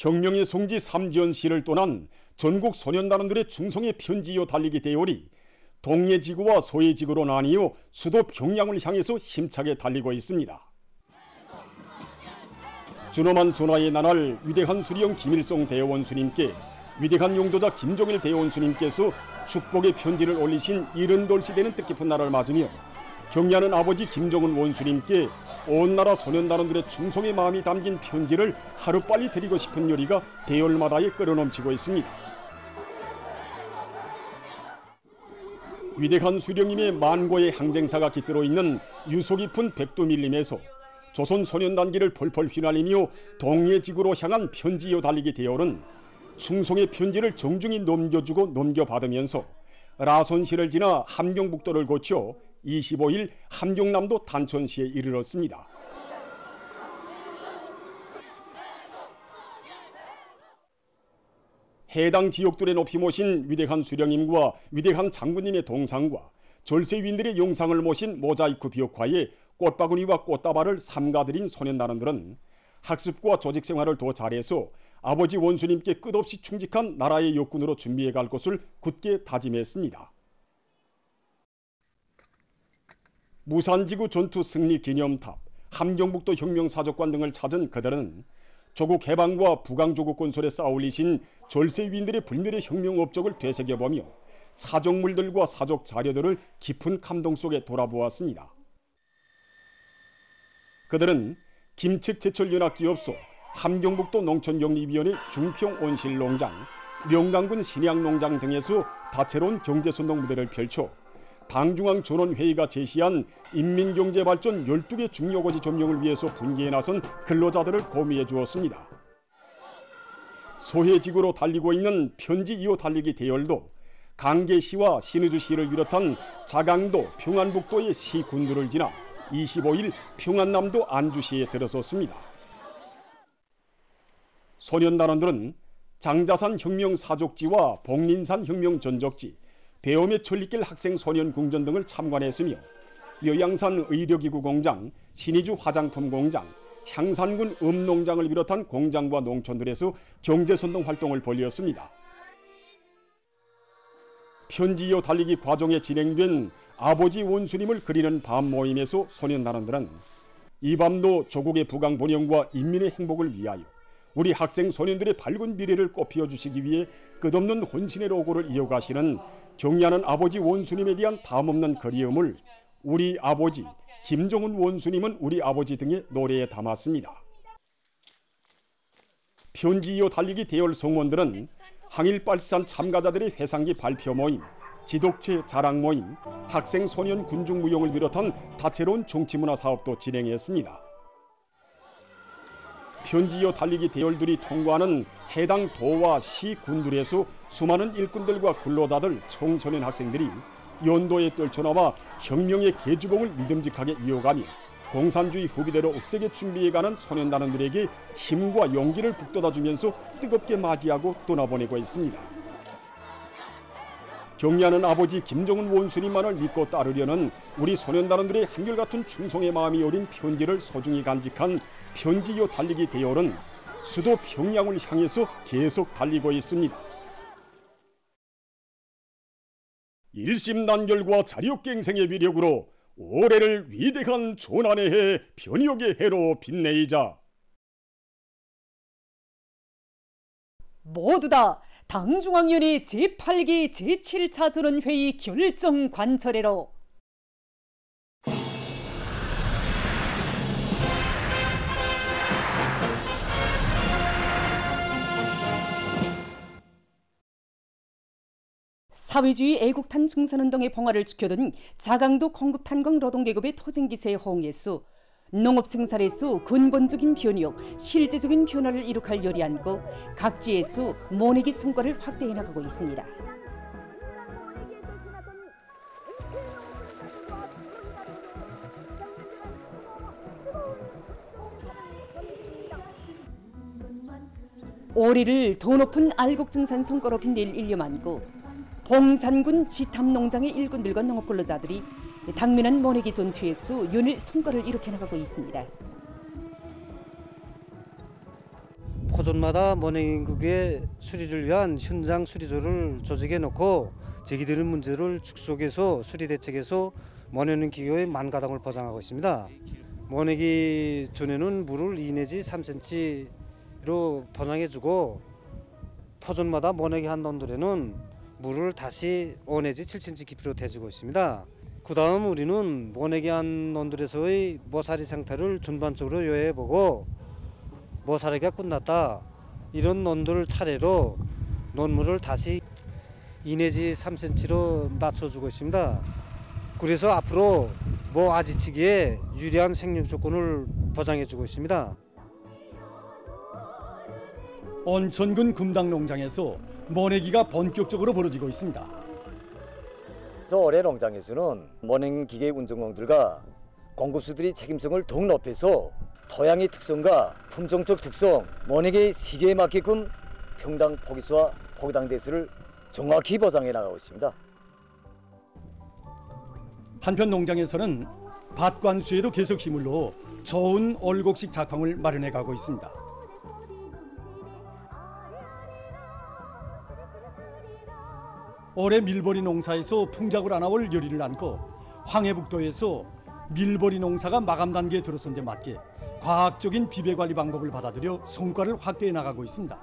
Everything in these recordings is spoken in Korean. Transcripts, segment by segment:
혁명의 성지 삼지연시를 떠난 전국 소년단원들의 충성의 편지이어 달리기 대열이 동해지구와 서해지구로 나뉘어 수도 평양을 향해서 힘차게 달리고 있습니다. 준엄한 전하의 나날 위대한 수령 김일성 대원수님께 위대한 용도자 김종일 대원수님께서 축복의 편지를 올리신 70돌시 되는 뜻깊은 날을 맞으며 경의하는 아버지 김정은 원수님께 온 나라 소년단원들의 충성의 마음이 담긴 편지를 하루빨리 드리고 싶은 열의가 대열마다에 끓어넘치고 있습니다. 위대한 수령님의 만고의 항쟁사가 깃들어 있는 유서 깊은 백두밀림에서 조선 소년단기를 펄펄 휘날리며 동해지구로 향한 편지이어 달리기 대열은 충성의 편지를 정중히 넘겨주고 넘겨받으면서 라선시를 지나 함경북도를 거쳐 25일 함경남도 단천시에 이르렀습니다. 해당 지역들에 높이 모신 위대한 수령님과 위대한 장군님의 동상과 절세위인들의 영상을 모신 모자이크 벽화에 꽃바구니와 꽃다발을 삼가드린 소년단원들은 학습과 조직생활을 더 잘해서 아버지 원수님께 끝없이 충직한 나라의 역군으로 준비해갈 것을 굳게 다짐했습니다. 무산지구 전투 승리 기념탑, 함경북도 혁명사적관 등을 찾은 그들은 조국 해방과 부강조국 건설에 쌓아올리신 절세위인들의 불멸의 혁명 업적을 되새겨보며 사적물들과 사적 자료들을 깊은 감동 속에 돌아보았습니다. 그들은 김측제철연합기업소, 함경북도 농촌영립위원회 중평온실농장, 명강군 신양농장 등에서 다채로운 경제선동 무대를 펼쳐 당중앙전원회의가 제시한 인민경제발전 12개 중요고지 점령을 위해서 분기에 나선 근로자들을 고미해 주었습니다. 서해지구로 달리고 있는 편지이어 달리기 대열도 강계시와 신의주시를 비롯한 자강도, 평안북도의 시군들을 지나 25일 평안남도 안주시에 들어섰습니다. 소년단원들은 장자산 혁명사족지와 복린산 혁명전적지, 배엄의 천리길 학생소년궁전 등을 참관했으며 묘양산 의료기구 공장, 신의주 화장품 공장, 향산군 음농장을 비롯한 공장과 농촌들에서 경제선동 활동을 벌였습니다. 편지이어 달리기 과정에 진행된 아버지 원수님을 그리는 밤 모임에서 소년단원들은 이 밤도 조국의 부강 번영과 인민의 행복을 위하여 우리 학생 소년들의 밝은 미래를 꽃피워 주시기 위해 끝없는 혼신의 노고를 이어가시는 경의하는 아버지 원수님에 대한 담없는 그리움을 우리 아버지, 김정은 원수님은 우리 아버지 등의 노래에 담았습니다. 편지이어 달리기 대열 성원들은 항일발산 참가자들의 회상기 발표 모임, 지독체 자랑 모임, 학생 소년 군중 무용을 비롯한 다채로운 정치문화 사업도 진행했습니다. 편지이어 달리기 대열들이 통과하는 해당 도와 시 군들에서 수많은 일꾼들과 근로자들, 청소년 학생들이 연도에 떨쳐나와 혁명의 계주봉을 믿음직하게 이어가며 공산주의 후비대로 억세게 준비해가는 소년단원들에게 힘과 용기를 북돋아주면서 뜨겁게 맞이하고 떠나보내고 있습니다. 경의하는 아버지 김정은 원수님만을 믿고 따르려는 우리 소년단원들의 한결같은 충성의 마음이 어린 편지를 소중히 간직한 편지이어 달리기 대열은 수도 평양을 향해서 계속 달리고 있습니다. 일심단결과 자력갱생의 위력으로 올해를 위대한 조난의 해, 변혁의 해로 빛내이자. 모두 다 당중앙위원회 제8기 제7차 전원회의 결정 관철회로 사회주의 애국탄 증산운동의 봉화를 지켜둔 자강도 공급탄광 노동계급의 토쟁기세에 호응해서 농업생산에서 근본적인 변혁, 실제적인 변화를 이룩할 열이 안고 각지에서 모내기 성과를 확대해 나가고 있습니다. 오리를 더 높은 알곡증산 성과로 빛낼 일념 안고 봉산군 지탐농장의 일꾼들과 농업근로자들이 당면한 모내기 전투에서 연일 성과를 이룩해 나가고 있습니다. 포존마다 모내기국의 수리를 위한 현장 수리조를 조직해 놓고 제기되는 문제를 축소해서 수리 대책에서 모내는 기계의 만가당을 보장하고 있습니다. 모내기 전에는 물을 2 내지 3cm로 포장해주고 포존마다 모내기 한 논들에는 물을 다시 5 내지 7cm 깊이로 대주고 있습니다. 그 다음 우리는 모내기 한 논들에서의 모사리 상태를 전반적으로 요해보고 모사리가 끝났다 이런 논들 차례로 논물을 다시 2 내지 3cm로 낮춰주고 있습니다. 그래서 앞으로 모 아지치기에 유리한 생육 조건을 보장해주고 있습니다. 온천군 금당농장에서 모내기가 본격적으로 벌어지고 있습니다. 저 올해 농장에서는 모내기 기계 운전공들과 공급수들이 책임성을 더욱 높여서 토양의 특성과 품종적 특성, 모내기 시기에 맞게끔 평당 포기수와 포기당 대수를 정확히 보장해 나가고 있습니다. 한편 농장에서는 밭관수에도 계속 힘을 넣어 좋은 올곡식 작황을 마련해 가고 있습니다. 올해 밀보리 농사에서 풍작을 안아올 열의를 안고 황해북도에서 밀보리 농사가 마감 단계에 들어선 데 맞게 과학적인 비배 관리 방법을 받아들여 성과를 확대해 나가고 있습니다.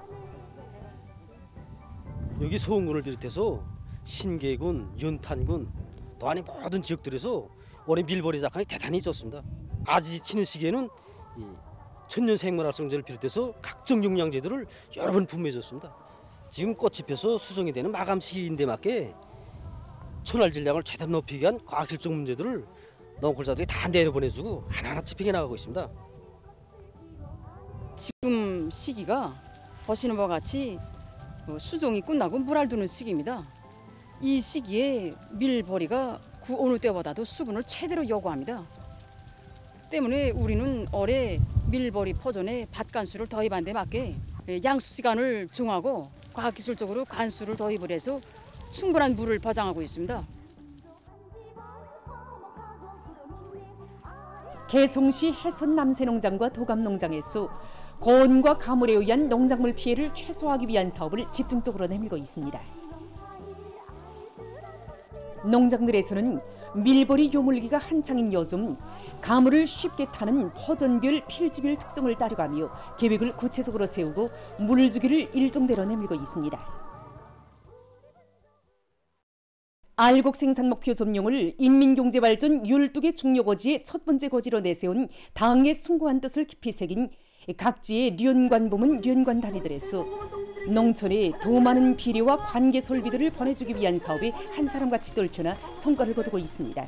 여기 소원군을 비롯해서 신계군, 연탄군 또한 모든 지역들에서 올해 밀보리 작황이 대단히 좋습니다. 아지 치는 시기에는 이 천연생물활성제를 비롯해서 각종 영양제들을 여러 번 분배해줬습니다. 지금 꽃이 펴서 수정이 되는 마감 시기인데 맞게 천알 질량을 최대한 높이기 위한 과학실적 문제들을 농골자들이 다 내려보내주고 하나하나 집행해 나가고 있습니다. 지금 시기가 보시는 바와 같이 수종이 끝나고 물알 두는 시기입니다. 이 시기에 밀보리가 그 어느 때보다도 수분을 최대로 요구합니다. 때문에 우리는 올해 밀보리 포존에 밭간수를 도입한 데 맞게 양수 시간을 정하고 과학기술적으로 관수를 도입을 해서 충분한 물을 보장하고 있습니다. 개성시 해선 남새농장과 도감농장에서 고온과 가물에 의한 농작물 피해를 최소화하기 위한 사업을 집중적으로 내밀고 있습니다. 농장들에서는 밀보리 요물기가 한창인 요즘 가물을 쉽게 타는 포존별 필지별 특성을 따져가며 계획을 구체적으로 세우고 물주기를 일정대로 내밀고 있습니다. 알곡 생산 목표 점용을 인민경제발전 12개 중요고지의 첫 번째 고지로 내세운 당의 숭고한 뜻을 깊이 새긴 각지의 련관 부문 련관 단위들에서 농촌에 더 많은 비료와 관계 설비들을 보내주기 위한 사업에 한 사람같이 떨쳐나 성과를 거두고 있습니다.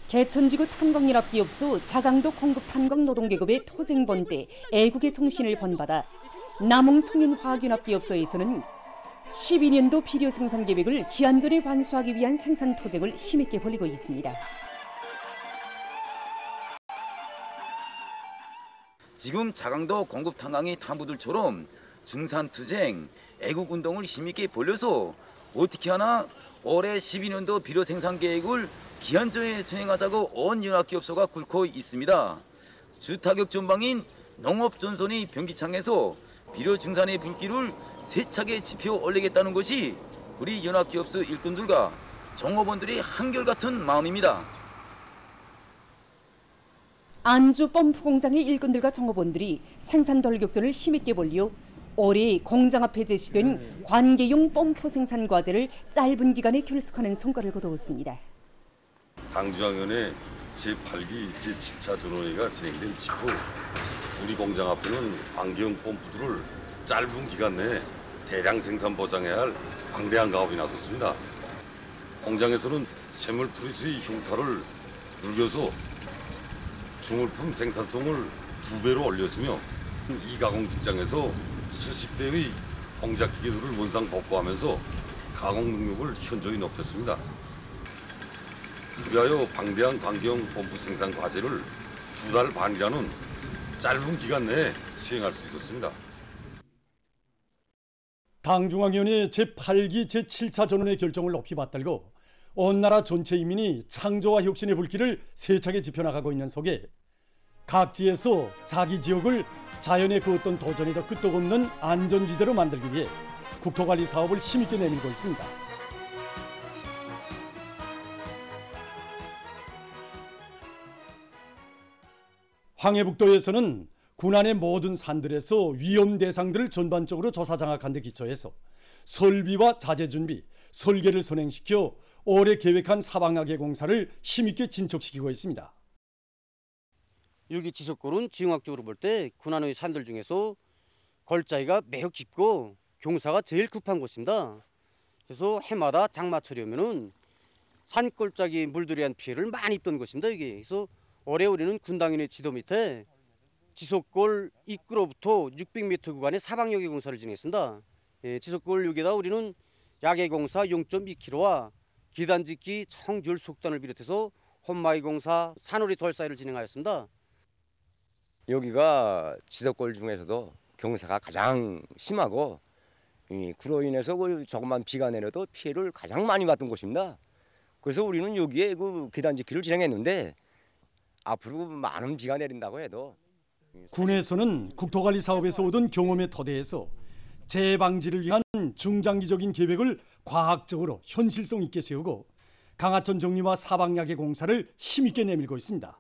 개천지구 탄광연합기업소 자강도 공급탄광노동계급의 토쟁본대 애국의 정신을 본받아 남흥청년화학연합기업소에서는 12년도 비료 생산 계획을 기한 전에 완수하기 위한 생산 토쟁을 힘있게 벌이고 있습니다. 지금 자강도 공급 탄광의 탐부들처럼 중산투쟁, 애국운동을 힘있게 벌려서 어떻게 하나 올해 12년도 비료 생산 계획을 기한전에 수행하자고 온 연합기업소가 꿇고 있습니다. 주타격 전방인 농업전선의 변기창에서 비료 증산의 분기를 세차게 지표 올리겠다는 것이 우리 연합기업소 일꾼들과 종업원들의 한결같은 마음입니다. 안주 펌프 공장의 일꾼들과 종업원들이 생산 돌격전을 힘있게 벌려 올해 공장 앞에 제시된 관계용 펌프 생산 과제를 짧은 기간에 결속하는 성과를 거두었습니다. 당중앙위원회 제8기 제7차 전원회의가 진행된 직후 우리 공장 앞에는 관계용 펌프들을 짧은 기간 내에 대량 생산 보장해야 할 방대한 가업이 나섰습니다. 공장에서는 샘물 프리스의 흉타를 늘려서 중물품 생산성을 2배로 올렸으며 이 가공 직장에서 수십 대의 공작 기계들을 원상 복구하면서 가공 능력을 현저히 높였습니다. 그리하여 방대한 관계용 펌프 생산 과제를 2달 반이라는 짧은 기간 내에 수행할 수 있었습니다. 당중앙위원회 제8기 제7차 전원의 결정을 높이 받들고 온 나라 전체 인민이 창조와 혁신의 불길을 세차게 지펴나가고 있는 속에 각지에서 자기 지역을 자연의 그 어떤 도전에도 끄떡없는 안전지대로 만들기 위해 국토관리 사업을 힘있게 내밀고 있습니다. 황해북도에서는 군안의 모든 산들에서 위험 대상들을 전반적으로 조사 장악한 데 기초해서 설비와 자재 준비, 설계를 선행시켜 올해 계획한 사방야계 공사를 힘있게 진척시키고 있습니다. 여기 지석골은 지형학적으로 볼 때 군안의 산들 중에서 걸자위가 매우 깊고 경사가 제일 급한 곳입니다. 그래서 해마다 장마철이 오면은 산골짜기 물들에 대한 피해를 많이 입던 곳입니다. 이게. 그래서 올해 우리는 군당인의 지도 밑에 지석골 입구로부터 600m 구간의 사방야계 공사를 진행했습니다. 지석골 여기다 우리는 야계 공사 0.2km와 계단 짓기 총 10속단을 비롯해서 혼마이 공사, 산오리 돌사이를 진행하였습니다. 여기가 지석골 중에서도 경사가 가장 심하고 그로 인해서 조금만 비가 내려도 피해를 가장 많이 받던 곳입니다. 그래서 우리는 여기에 그 계단 짓기를 진행했는데 앞으로 많은 비가 내린다고 해도 군에서는 국토관리 사업에서 얻은 경험의 토대에서 재해 방지를 위한 중장기적인 계획을 과학적으로 현실성 있게 세우고 강하천 정리와 사방야계 공사를 힘있게 내밀고 있습니다.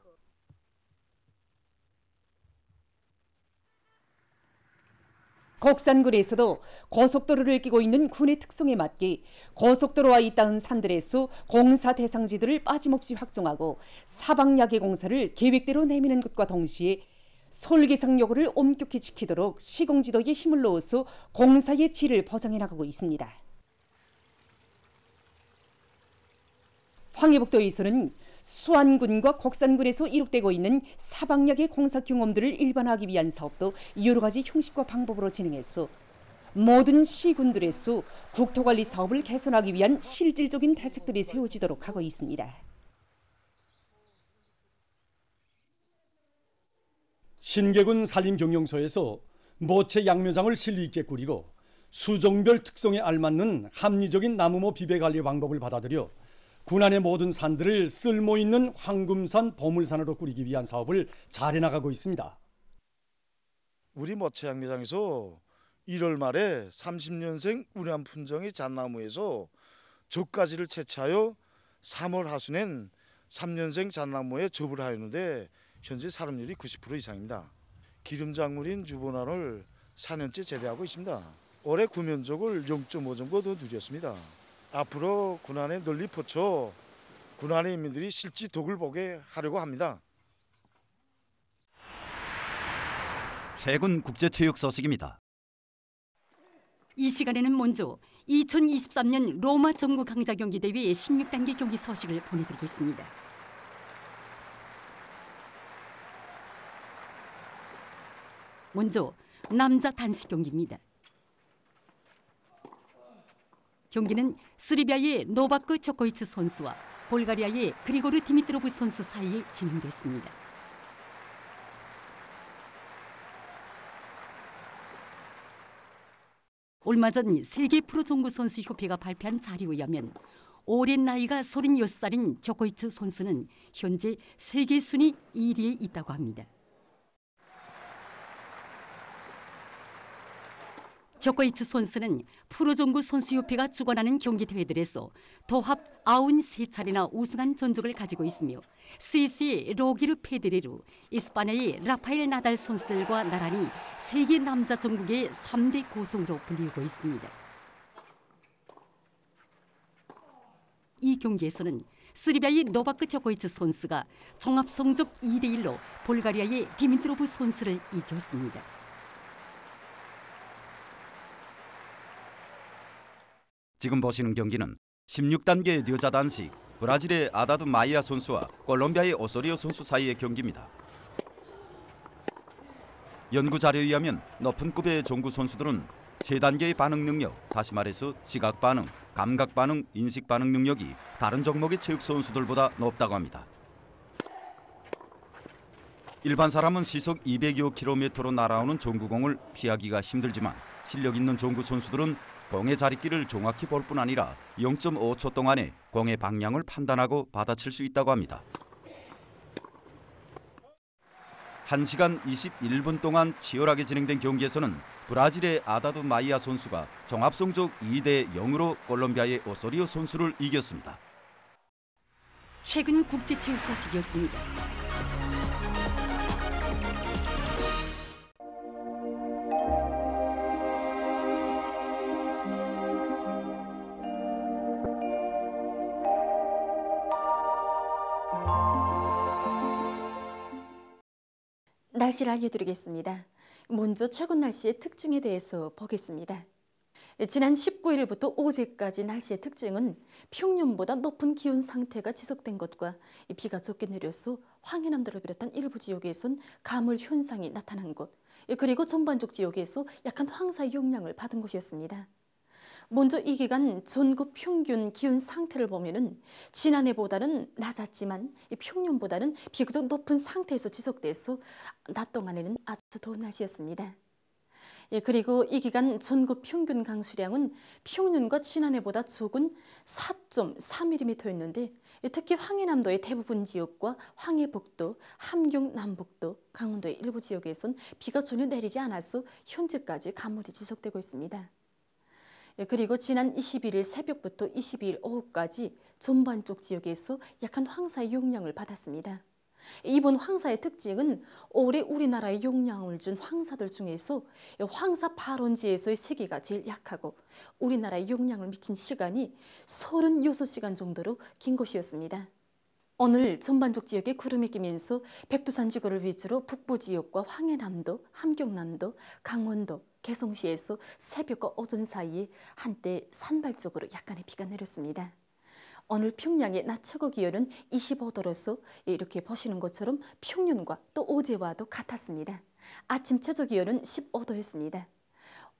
곡산군에서도 고속도로를 끼고 있는 군의 특성에 맞게 고속도로와 잇닿은 산들에서 공사 대상지들을 빠짐없이 확정하고 사방야계 공사를 계획대로 내미는 것과 동시에 솔기상 요구를 엄격히 지키도록 시공지도에 힘을 넣어서 공사의 질을 보장해 나가고 있습니다. 황해북도에서는 수안군과 곡산군에서 이룩되고 있는 사방야계 공사 경험들을 일반화하기 위한 사업도 여러 가지 형식과 방법으로 진행해서 모든 시군들에서 국토관리 사업을 개선하기 위한 실질적인 대책들이 세워지도록 하고 있습니다. 신계군 산림경영소에서 모체 양묘장을 실리 있게 꾸리고 수종별 특성에 알맞는 합리적인 나무모 비배 관리 방법을 받아들여 군안의 모든 산들을 쓸모있는 황금산, 보물산으로 꾸리기 위한 사업을 잘해 나가고 있습니다. 우리 모체 양묘장에서 1월 말에 30년생 우량 품종의 잣나무에서 젓가지를 채취하여 3월 하순엔 3년생 잣나무에 접을 하였는데 현재 사름률이 90% 이상입니다. 기름작물인 주보나를 4년째 재배하고 있습니다. 올해 구면적을 0.5 정도 더 누렸습니다. 앞으로 군안에 널리 퍼쳐 군안의 인민들이 실지 덕을 보게 하려고 합니다. 최근 국제체육 소식입니다. 이 시간에는 먼저 2023년 로마 전국 강자 경기 대회 16단계 경기 소식을 보내드리겠습니다. 먼저 남자 단식 경기입니다. 경기는 스리비아의 노바크 조코비치 선수와 볼가리아의 그리고르 디미트로브 선수 사이에 진행됐습니다. 얼마 전 세계 프로종구 선수 협회가 발표한 자료에 의하면 올해 나이가 36살인 조코비치 선수는 현재 세계 순위 1위에 있다고 합니다. 조코비치 선수는 프로종구 선수협회가 주관하는 경기 대회들에서 도합 93차례나 우승한 전적을 가지고 있으며 스위스의 로기르 페데레르, 이스파냐의 라파엘 나달 선수들과 나란히 세계 남자 전국의 3대 고성으로 불리고 있습니다. 이 경기에서는 스리비아의 노바크 조코비치 선수가 종합 성적 2대1로 볼가리아의 디미트로브 선수를 이겼습니다. 지금 보시는 경기는 16단계 여자 단식 브라질의 아다드 마이아 선수와 콜롬비아의 오소리오 선수 사이의 경기입니다. 연구 자료에 의하면 높은 급의 종구 선수들은 3단계의 반응 능력, 다시 말해서 시각 반응, 감각 반응, 인식 반응 능력이 다른 종목의 체육 선수들보다 높다고 합니다. 일반 사람은 시속 200여 km로 날아오는 종구공을 피하기가 힘들지만 실력 있는 종구 선수들은 공의 자리끼를 정확히 볼 뿐 아니라 0.5초 동안에 공의 방향을 판단하고 받아칠 수 있다고 합니다. 1시간 21분 동안 치열하게 진행된 경기에서는 브라질의 아다두 마이아 선수가 종합성적 2대 0으로 콜롬비아의 오소리오 선수를 이겼습니다. 최근 국제체육 소식이었습니다. 날씨를 알려드리겠습니다. 먼저 최근 날씨의 특징에 대해서 보겠습니다. 지난 19일부터 어제까지 날씨의 특징은 평년보다 높은 기온 상태가 지속된 것과 비가 적게 내려서 황해남도를 비롯한 일부 지역에선 가물 현상이 나타난 것, 그리고 전반적 지역에서 약한 황사의 영향을 받은 것이었습니다. 먼저 이 기간 전국 평균 기온 상태를 보면은 지난해보다는 낮았지만 평년보다는 비교적 높은 상태에서 지속돼서 낮 동안에는 아주 더운 날씨였습니다. 그리고 이 기간 전국 평균 강수량은 평년과 지난해보다 적은 4.4mm였는데 특히 황해남도의 대부분 지역과 황해북도, 함경 남북도, 강원도의 일부 지역에선 비가 전혀 내리지 않아서 현재까지 가물이 지속되고 있습니다. 그리고 지난 21일 새벽부터 22일 오후까지 전반적 지역에서 약한 황사의 영향을 받았습니다. 이번 황사의 특징은 올해 우리나라에 영향을 준 황사들 중에서 황사 발원지에서의 세기가 제일 약하고 우리나라에 영향을 미친 시간이 36시간 정도로 긴 것이었습니다. 오늘 전반적 지역에 구름이 끼면서 백두산 지구를 위주로 북부 지역과 황해남도, 함경남도, 강원도, 개성시에서 새벽과 오전 사이에 한때 산발적으로 약간의 비가 내렸습니다. 오늘 평양의 낮 최고 기온은 25도로서 이렇게 보시는 것처럼 평년과 또 어제와도 같았습니다. 아침 최저 기온은 15도였습니다.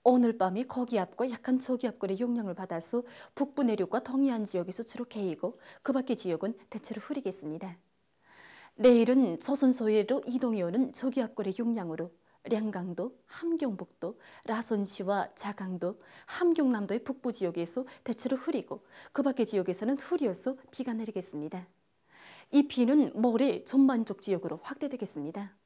오늘 밤이 고기압과 약한 저기압권의 영향을 받아서 북부 내륙과 동해안 지역에서 주로 개이고 그 밖의 지역은 대체로 흐리겠습니다. 내일은 조선 서해로 이동해오는 저기압권의 영향으로 량강도, 함경북도, 라선시와 자강도, 함경남도의 북부 지역에서 대체로 흐리고 그 밖의 지역에서는 흐려서 비가 내리겠습니다. 이 비는 모레 전반적 지역으로 확대되겠습니다.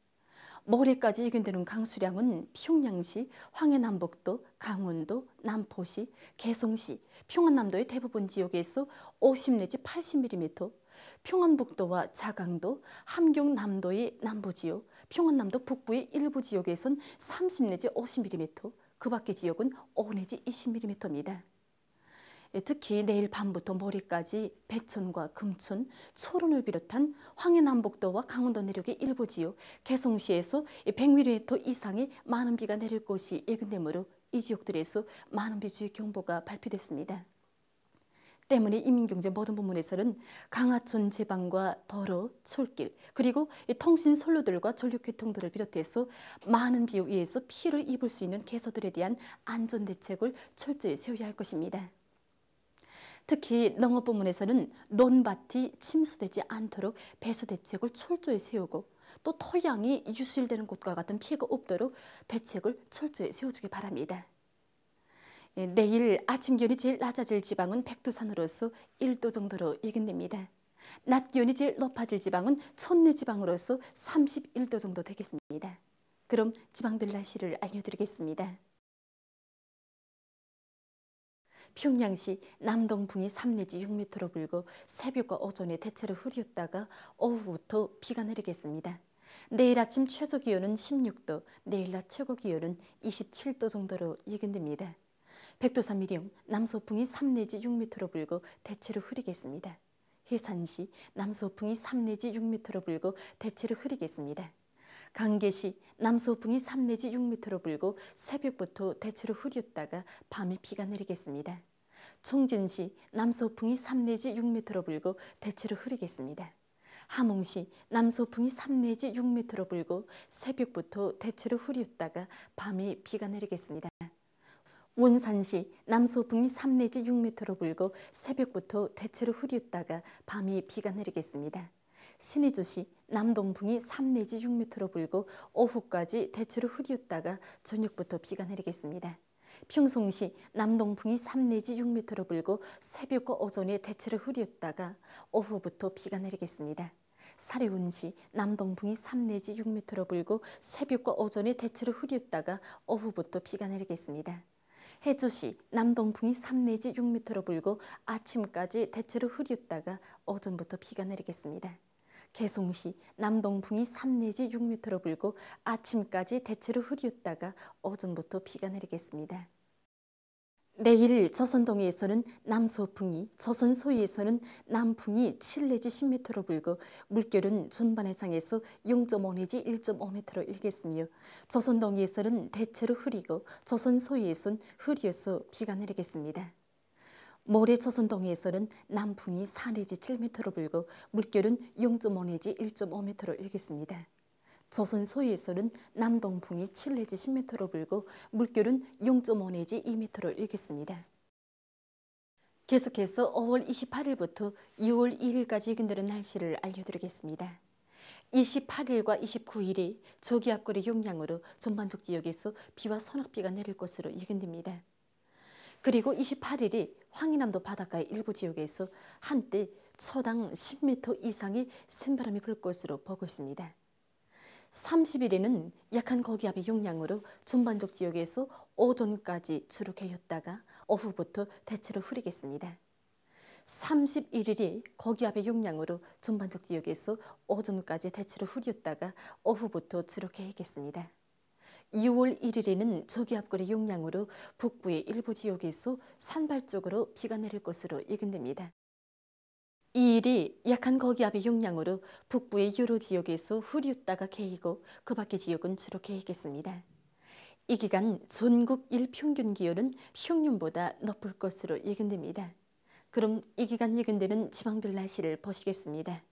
모레까지 예견되는 강수량은 평양시, 황해남북도, 강원도, 남포시, 개성시, 평안남도의 대부분 지역에서 50 내지 80mm, 평안북도와 자강도, 함경남도의 남부지역, 평안남도 북부의 일부 지역에선 30 내지 50mm, 그 밖의 지역은 5 내지 20mm입니다. 특히 내일 밤부터 모레까지 배천과 금천, 초론을 비롯한 황해남북도와 강원도 내륙의 일부 지역, 개성시에서 100mm 이상의 많은 비가 내릴 것이 예견되므로 이 지역들에서 많은 비 주의 경보가 발표됐습니다. 때문에 인민경제 모든 부문에서는 강하천 제방과 도로, 철길, 그리고 통신 선로들과 전력교통들을 비롯해서 많은 비에 의해서 피해를 입을 수 있는 개소들에 대한 안전대책을 철저히 세워야 할 것입니다. 특히 농업 부문에서는 논밭이 침수되지 않도록 배수 대책을 철저히 세우고 또 토양이 유실되는 곳과 같은 피해가 없도록 대책을 철저히 세워주기 바랍니다. 내일 아침 기온이 제일 낮아질 지방은 백두산으로서 1도 정도로 예견됩니다. 낮 기온이 제일 높아질 지방은 천내 지방으로서 31도 정도 되겠습니다. 그럼 지방별 날씨를 알려드리겠습니다. 평양시 남동풍이 3 내지 6m로 불고 새벽과 오전에 대체로 흐렸다가 오후부터 비가 내리겠습니다. 내일 아침 최저 기온은 16도, 내일 낮 최고 기온은 27도 정도로 예견됩니다. 백두산 미령 남서풍이 3 내지 6m로 불고 대체로 흐리겠습니다. 해산시 남서풍이 3 내지 6m로 불고 대체로 흐리겠습니다. 강계시 남서풍이 3 내지 6m로 불고 새벽부터 대체로 흐렸다가 밤에 비가 내리겠습니다. 청진시 남서풍이 3 내지 6m로 불고 대체로 흐리겠습니다. 함흥시 남서풍이 3 내지 6m로 불고 새벽부터 대체로 흐렸다가 밤에 비가 내리겠습니다. 원산시 남서풍이 3 내지 6m로 불고 새벽부터 대체로 흐렸다가 밤에 비가 내리겠습니다. 신의주시 남동풍이 3 내지 6m로 불고 오후까지 대체로 흐렸다가 저녁부터 비가 내리겠습니다. 평송시 남동풍이 3 내지 6m로 불고 새벽과 오전에 대체로 흐렸다가 오후부터 비가 내리겠습니다. 사리운시 남동풍이 3 내지 6m로 불고 새벽과 오전에 대체로 흐렸다가 오후부터 비가 내리겠습니다. 해주시 남동풍이 3 내지 6m로 불고 아침까지 대체로 흐렸다가 오전부터 비가 내리겠습니다. 개송시 남동풍이 3 내지 6m로 불고 아침까지 대체로 흐렸다가 오전부터 비가 내리겠습니다. 내일 조선동해에서는 남서풍이, 조선 소위에서는 남풍이 7 내지 10m로 불고 물결은 전반해상에서 0.5 내지 1.5m로 일겠으며 조선동해에서는 대체로 흐리고 조선 소위에서는 흐려서 비가 내리겠습니다. 모레 조선동해에서는 남풍이 4 내지 7m로 불고 물결은 0.5 내지 1.5m로 일겠습니다. 조선 소위에서는 남동풍이 7 내지 10m로 불고 물결은 0.5 내지 2m로 일겠습니다. 계속해서 5월 28일부터 6월 2일까지 예견되는 날씨를 알려드리겠습니다. 28일과 29일에 저기압골의 영향으로 전반적 지역에서 비와 소낙비가 내릴 것으로 예견됩니다. 그리고 28일이 황해남도 바닷가의 일부 지역에서 한때 초당 10m 이상의 센바람이 불 것으로 보고 있습니다. 30일에는 약한 고기압의 영향으로 전반적 지역에서 오전까지 주로 개였다가 오후부터 대체로 흐리겠습니다. 31일이 고기압의 영향으로 전반적 지역에서 오전까지 대체로 흐렸다가 오후부터 주로 개겠습니다. 6월 1일에는 저기압골의 영향으로 북부의 일부 지역에서 산발적으로 비가 내릴 것으로 예견됩니다. 2일이 약한 고기압의 영향으로 북부의 여러 지역에서 흐렸다가 개이고 그 밖의 지역은 주로 개이겠습니다. 이 기간 전국 일평균 기온은 평년보다 높을 것으로 예견됩니다. 그럼 이 기간 예견되는 지방별 날씨를 보시겠습니다.